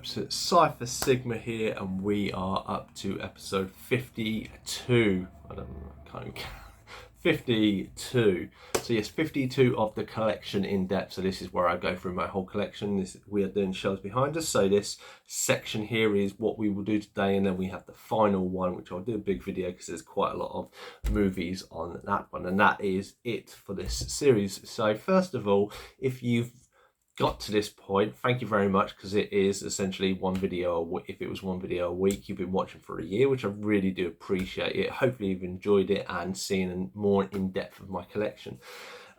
Tropes. It's Cypher Sigma here, and we are up to episode 52. I don't know, I can't even count. 52. So yes, 52 of the collection in depth. So this is where I go through my whole collection. We are doing shelves behind us. So this section here is what we will do today, and then we have the final one, which I'll do a big video because there's quite a lot of movies on that one, and that is it for this series. So first of all, if you've got to this point, thank you very much, because it is essentially one video a week. If it was one video a week, you've been watching for a year, which I really do appreciate it. Hopefully you've enjoyed it and seen more in depth of my collection.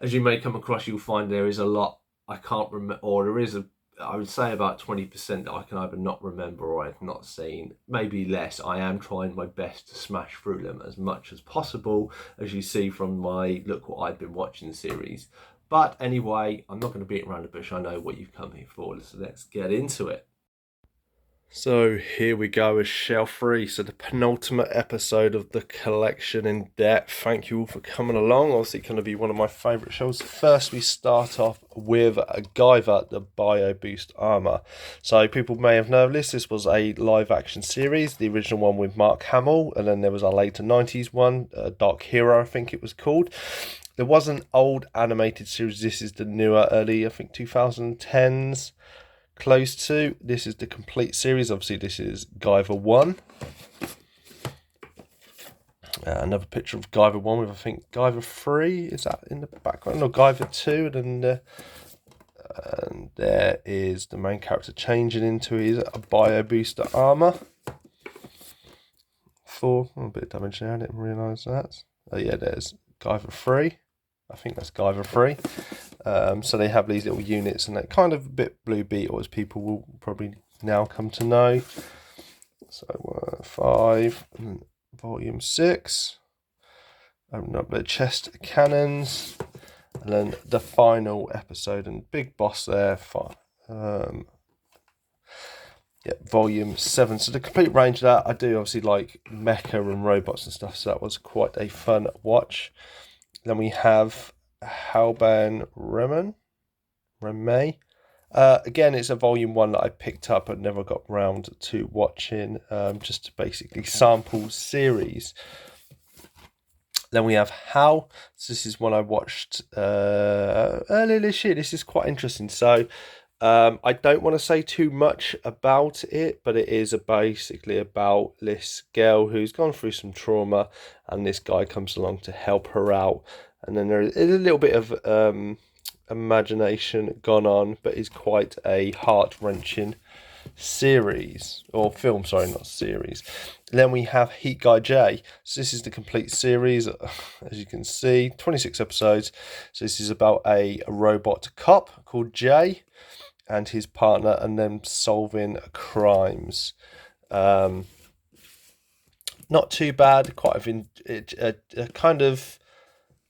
As you may come across, you'll find there is a lot I can't remember, or there is I would say about 20% that I can either not remember or I've not seen, maybe less. I am trying my best to smash through them as much as possible, as you see from my Look What I've Been Watching series. But anyway, I'm not going to beat around the bush. I know what you've come here for, so let's get into it. So here we go with Shelf 3, so the penultimate episode of the collection in depth. Thank you all for coming along. Obviously it's going to be one of my favourite shows. First we start off with Guyver, the Bio Boost Armour. So people may have known this was a live action series, the original one with Mark Hamill, and then there was a later 90s one, Dark Hero I think it was called. There was an old animated series. This is the newer, early, I think 2010s, close to. This is the complete series. Obviously, this is Guyver 1. Another picture of Guyver 1 with, I think, Guyver 3. Is that in the background? Or Guyver 2. And there is the main character changing into his Bio Booster armour. 4. A bit of damage there. I didn't realise that. Oh, yeah, there's Guyver 3. I think that's Guyver 3. So they have these little units, and they're kind of a bit Blue Beetle, as people will probably now come to know. So 5, volume 6. Open up the chest cannons, and then the final episode and big boss there. Volume 7. So the complete range of that. I do obviously like mecha and robots and stuff, so that was quite a fun watch. Then we have Halban Remay. Again, it's a volume 1 that I picked up and never got round to watching, just to basically sample series. Then we have How. So this is one I watched earlier this year. This is quite interesting. So I don't want to say too much about it, but it is basically about this girl who's gone through some trauma, and this guy comes along to help her out. And then there is a little bit of imagination gone on, but it's quite a heart-wrenching series, or film, sorry, not series. Then we have Heat Guy J. So this is the complete series, as you can see, 26 episodes. So this is about a robot cop called Jay and his partner, and them solving crimes. Not too bad, quite a kind of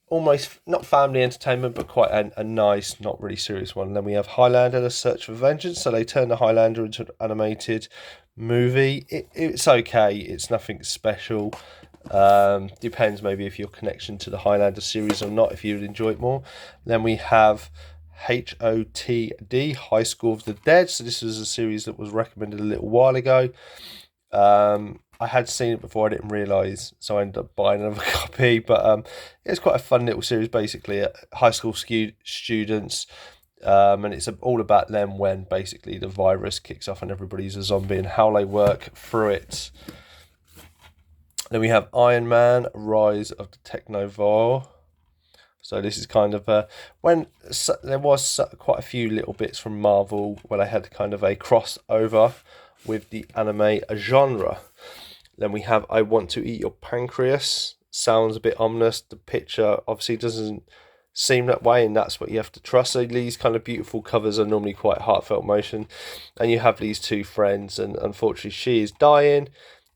almost not family entertainment, but quite a nice, not really serious one. And then we have Highlander, The Search for Vengeance. So they turned the Highlander into an animated movie. It's okay, it's nothing special. Depends maybe if your connection to the Highlander series or not, if you'd enjoy it more. Then we have HOTD, High School of the Dead. So this was a series that was recommended a little while ago. I had seen it before, I didn't realise, so I ended up buying another copy. But it's quite a fun little series, basically, high school students. And it's all about them when basically the virus kicks off and everybody's a zombie, and how they work through it. Then we have Iron Man, Rise of the Technovore. So this is kind of when there was quite a few little bits from Marvel where they had kind of a crossover with the anime genre. Then we have I Want to Eat Your Pancreas. Sounds a bit ominous. The picture obviously doesn't seem that way, and that's what you have to trust. So these kind of beautiful covers are normally quite heartfelt emotion. And you have these two friends, and unfortunately she is dying.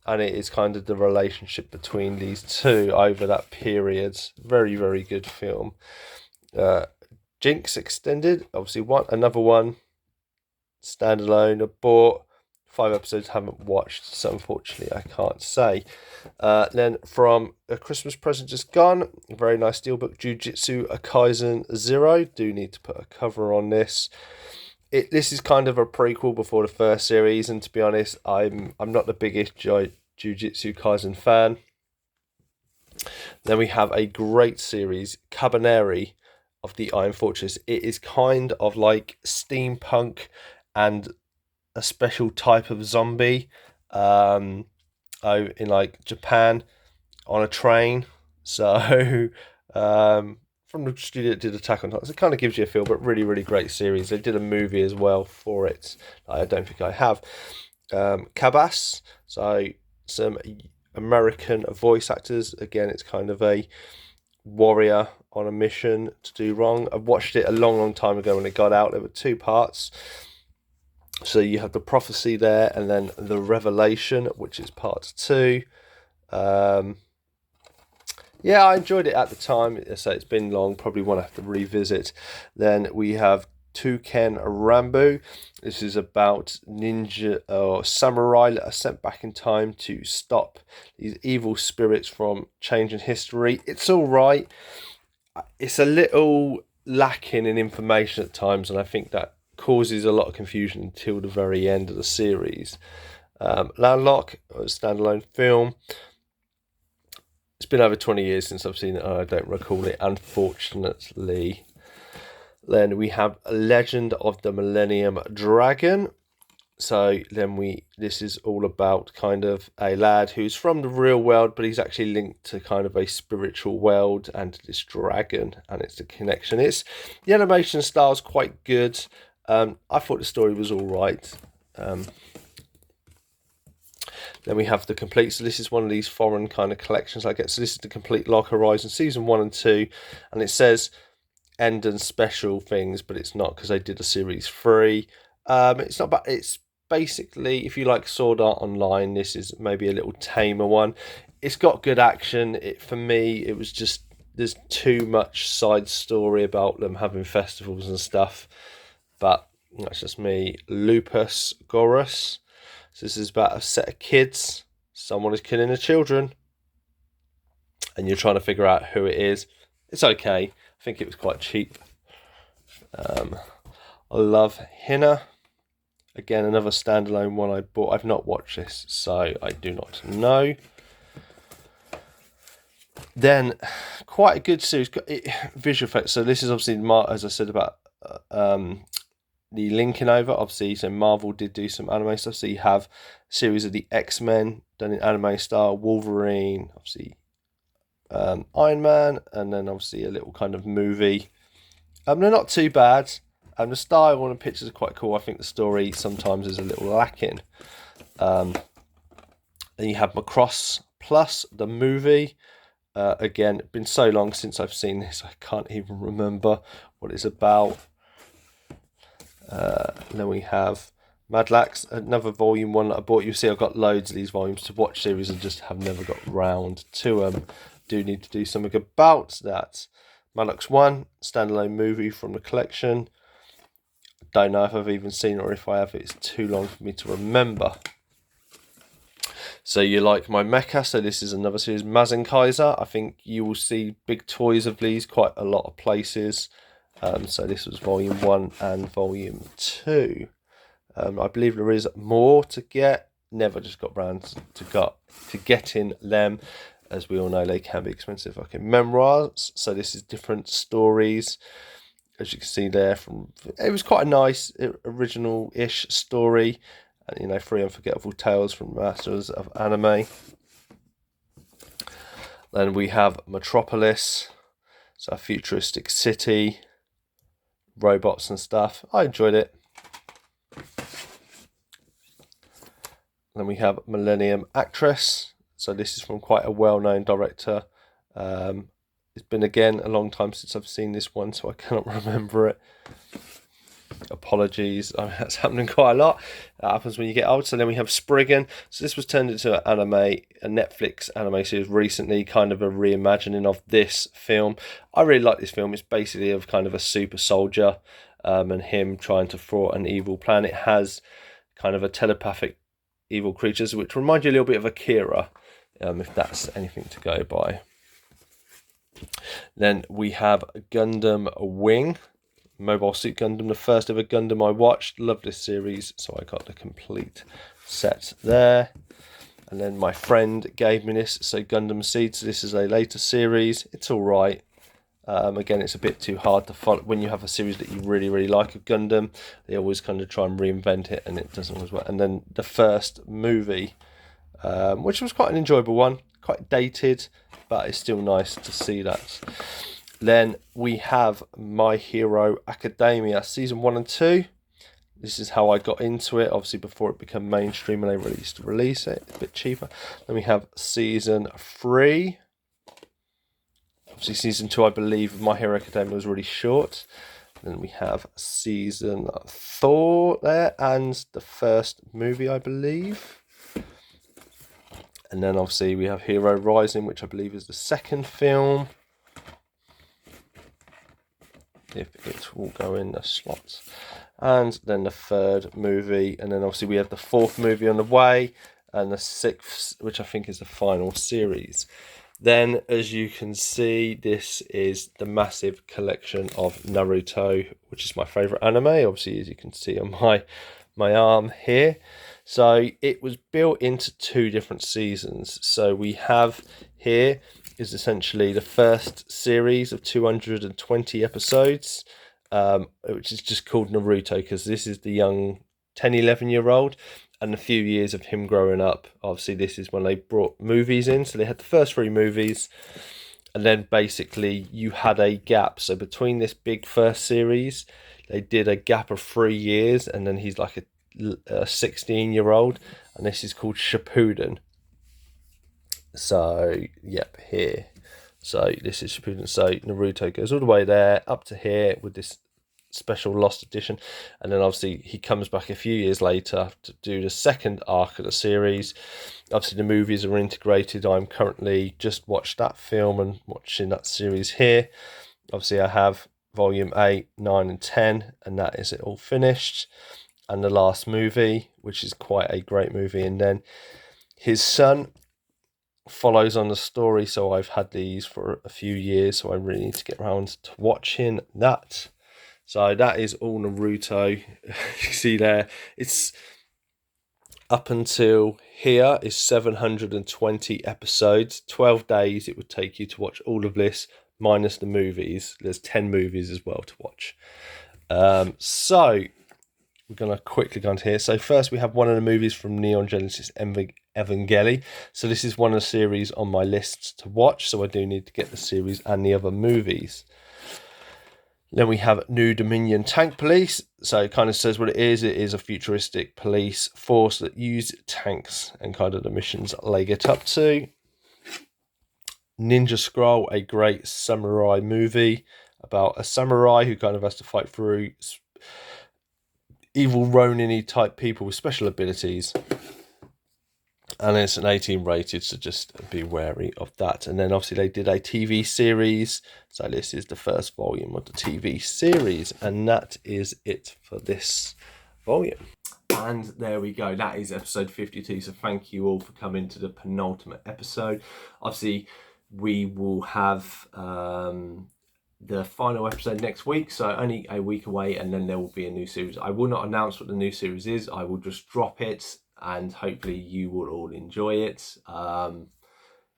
And it is kind of the relationship between these two over that period. Very, very good film. Jinx Extended, obviously another one. Standalone, I bought. 5 episodes, haven't watched, so unfortunately I can't say. Then from A Christmas Present Just Gone, a very nice steelbook, Jujutsu Kaisen Zero. Do need to put a cover on this. This is kind of a prequel before the first series, and to be honest, I'm not the biggest Jujutsu Kaisen fan. Then we have a great series, Cabaneri of the Iron Fortress. It is kind of like steampunk and a special type of zombie in like Japan on a train. So from the studio that did Attack on Titan, it kind of gives you a feel, but really, really great series. They did a movie as well for it. I don't think I have. Cabas, so some American voice actors. Again, it's kind of a warrior on a mission to do wrong. I watched it a long, long time ago when it got out. There were 2 parts. So you have the prophecy there, and then the revelation, which is part 2. Yeah, I enjoyed it at the time. So it's been long, probably want to have to revisit. Then we have Touken Rambo. This is about ninja or samurai that are sent back in time to stop these evil spirits from changing history. It's all right. It's a little lacking in information at times, and I think that causes a lot of confusion until the very end of the series. Landlock, a standalone film. It's been over 20 years since I've seen it. I don't recall it, unfortunately. Then we have Legend of the Millennium Dragon. So then this is all about kind of a lad who's from the real world, but he's actually linked to kind of a spiritual world and this dragon, and it's the connection. The animation style is quite good. I thought the story was all right. Then we have the complete. So this is one of these foreign kind of collections I get. So this is the complete Log Horizon season 1 and 2, and it says end and special things, but it's not because they did a series 3. It's not bad. It's basically, if you like Sword Art Online, this is maybe a little tamer one. It's got good action. For me, it was just there's too much side story about them having festivals and stuff, but that's just me. Lupus Gorus. So this is about a set of kids. Someone is killing the children, and you're trying to figure out who it is. It's okay. I think it was quite cheap. I love Hina. Again, another standalone one I bought. I've not watched this, so I do not know. Then, quite a good series. Visual effects. So this is obviously, as I said, about the linking over. Obviously, so Marvel did do some anime stuff. So you have a series of the X-Men done in anime style, Wolverine, obviously Iron Man, and then obviously a little kind of movie. They're not too bad. The style and the pictures are quite cool. I think the story sometimes is a little lacking. Then you have Macross Plus, the movie. Again, it's been so long since I've seen this, I can't even remember what it's about. Then we have Madlax, another volume 1 that I bought. You see, I've got loads of these volumes to watch series and just have never got round to them. Do need to do something about that. Madlax 1, standalone movie from the collection. Don't know if I've even seen it, or if I have, it's too long for me to remember. So you like my mecha. So this is another series, Mazen Kaiser. I think you will see big toys of these quite a lot of places. So this was volume 1 and volume 2. I believe there is more to get. Never just got round to getting them. As we all know, they can be expensive. Okay, memoirs. So this is different stories. As you can see there, it was quite a nice original-ish story. And 3 unforgettable tales from masters of anime. Then we have Metropolis. So a futuristic city. Robots and stuff. I enjoyed it. Then we have Millennium Actress. So this is from quite a well-known director. It's been, again, a long time since I've seen this one, so I cannot remember it. Apologies. That's happening quite a lot. That happens when you get old. So then we have Spriggan. So this was turned into an anime, a Netflix anime series recently, kind of a reimagining of this film. I really like this film. It's basically of kind of a super soldier and him trying to thwart an evil plan. It has kind of a telepathic evil creatures, which remind you a little bit of Akira, if that's anything to go by. Then we have Gundam Wing. Mobile Suit Gundam, the first ever Gundam I watched. Love this series, so I got the complete set there. And then my friend gave me this, so Gundam Seeds. This is a later series. It's all right. Again, it's a bit too hard to follow. When you have a series that you really, really like of Gundam, they always kind of try and reinvent it, and it doesn't always work. And then the first movie, which was quite an enjoyable one, quite dated, but it's still nice to see that. Then we have My Hero Academia, Season 1 and 2. This is how I got into it, obviously before it became mainstream and they release it. It's a bit cheaper. Then we have Season 3. Obviously Season 2, I believe, of My Hero Academia was really short. Then we have Season 4 there, and the first movie, I believe. And then obviously we have Hero Rising, which I believe is the second film. If it will go in the slots. And then the third movie, and then obviously we have the fourth movie on the way, and the sixth, which I think is the final series. Then, as you can see, this is the massive collection of Naruto, which is my favourite anime, obviously, as you can see on my arm here. So it was built into 2 different seasons. So we have here is essentially the first series of 220 episodes, which is just called Naruto, because this is the young 10, 11-year-old and a few years of him growing up. Obviously, this is when they brought movies in. So they had the first 3 movies, and then basically you had a gap. So between this big first series, they did a gap of 3 years, and then he's like a 16-year-old, and this is called Shippuden. So, yep, here. So this is Shippuden. So Naruto goes all the way there, up to here with this special Lost Edition. And then obviously he comes back a few years later to do the second arc of the series. Obviously the movies are integrated. I'm currently just watched that film and watching that series here. Obviously I have volume 8, 9 and 10, and that is it all finished. And the last movie, which is quite a great movie. And then his son follows on the story, so I've had these for a few years, so I really need to get around to watching that. So that is all Naruto. You see there, it's up until here is 720 episodes, 12 days it would take you to watch all of this, minus the movies. There's 10 movies as well to watch. So we're going to quickly go into here. So first we have one of the movies from Neon Genesis Evangelion. So this is one of the series on my list to watch. So I do need to get the series and the other movies. Then we have New Dominion Tank Police. So it kind of says what it is. It is a futuristic police force that use tanks and kind of the missions they get up to. Ninja Scroll, a great samurai movie about a samurai who kind of has to fight through evil Ronin-y type people with special abilities, and it's an 18 rated, so just be wary of that. And then obviously they did a TV series, so this is the first volume of the TV series, and that is it for this volume. And there we go, that is episode 52. So thank you all for coming to the penultimate episode. Obviously we will have the final episode next week, so only a week away, and then there will be a new series. I will not announce what the new series is. I will just drop it, and hopefully you will all enjoy it.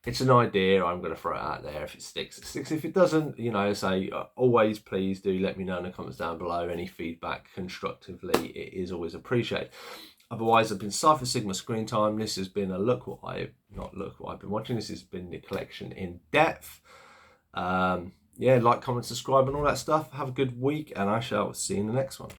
It's an idea. I'm going to throw it out there. If it sticks, it sticks. If it doesn't, you know, say always please do let me know in the comments down below. Any feedback constructively, it is always appreciated. Otherwise, I've been Cypher Sigma Screen Time. This has been a look what I've been watching. This has been the collection in depth. Yeah, like, comment, subscribe and all that stuff. Have a good week, and I shall see you in the next one.